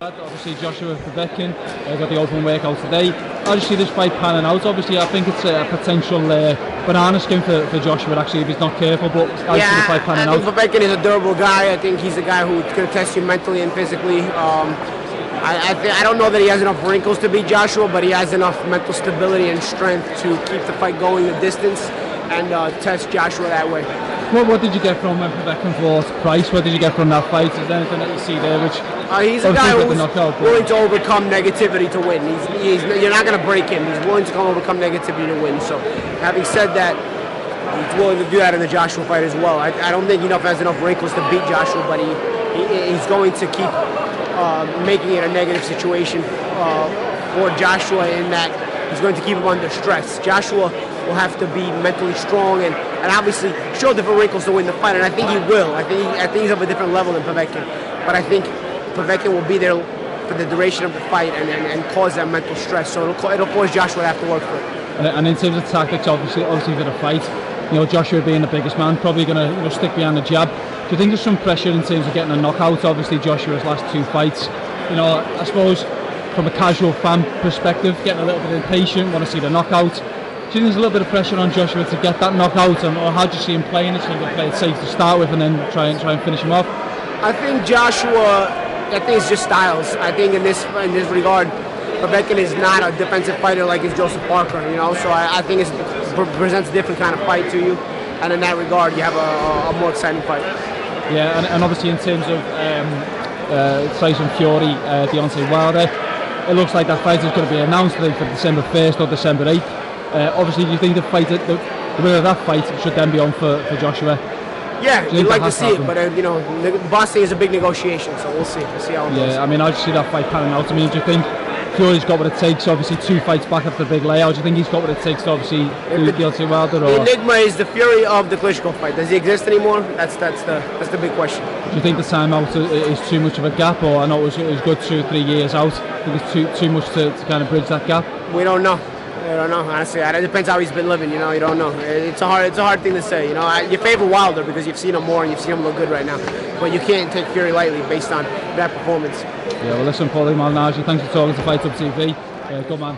Obviously Joshua Povetkin got the open workout today. How do you see this fight panning out? Obviously I think it's a potential banana skin for Joshua actually if he's not careful, but how do you see the fight panning out? I think Povetkin is a durable guy. I think he's a guy who's going to test you mentally and physically. I don't know that he has enough wrinkles to beat Joshua, but he has enough mental stability and strength to keep the fight going the distance and test Joshua that way. What did you get from Povetkin for Price? What did you get from that fight? Is there anything that you see there which... he's a guy who's willing to overcome negativity to win. You're not going to break him. He's willing to overcome negativity to win. So, having said that, he's willing to do that in the Joshua fight as well. I don't think he has enough wrinkles to beat Joshua, but he's going to keep making it a negative situation for Joshua in that he's going to keep him under stress. Joshua will have to be mentally strong and obviously show different wrinkles to win the fight, and I think he will. I think he's of a different level than Povetkin, but I think Povetkin will be there for the duration of the fight and cause that mental stress. So it'll force Joshua to have to work for it. And in terms of tactics, obviously for the fight, Joshua being the biggest man, probably going to stick behind the jab. Do you think there's some pressure in terms of getting a knockout? Obviously Joshua's last two fights, I suppose from a casual fan perspective, getting a little bit impatient, want to see the knockout. Do you think there's a little bit of pressure on Joshua to get that knockout, or how do you see him playing? Is he going to play it safe to start with and then try and finish him off? I think Joshua, it's just styles. I think in this regard, Povetkin is not a defensive fighter like it's Joseph Parker, So I think it presents a different kind of fight to you, and in that regard, you have a more exciting fight. Yeah, and obviously in terms of Tyson Fury, Deontay Wilder, it looks like that fight is going to be announced for December 1st or December 8th. Obviously, do you think the winner of that fight should then be on for Joshua? Yeah, you'd like to see it, but boxing is a big negotiation, so we'll see. We'll see how it goes. Yeah, I mean, I just see that fight panning out. I mean, do you think Fury's got what it takes? Obviously, 2 fights back after the big layout. Do you think he's got what it takes to obviously do Deontay Wilder? The enigma is the Fury of the Klitschko fight. Does he exist anymore? That's the big question. Do you think the timeout is too much of a gap, or I know it was good 2 or 3 years out? Do you think it's too much to kind of bridge that gap? We don't know. I don't know, honestly. It depends how he's been living, you don't know. It's a hard thing to say, You favor Wilder because you've seen him more and you've seen him look good right now. But you can't take Fury lightly based on that performance. Yeah, well listen, Paulie Malignaggi, thanks for talking to Fight Up TV. Good man.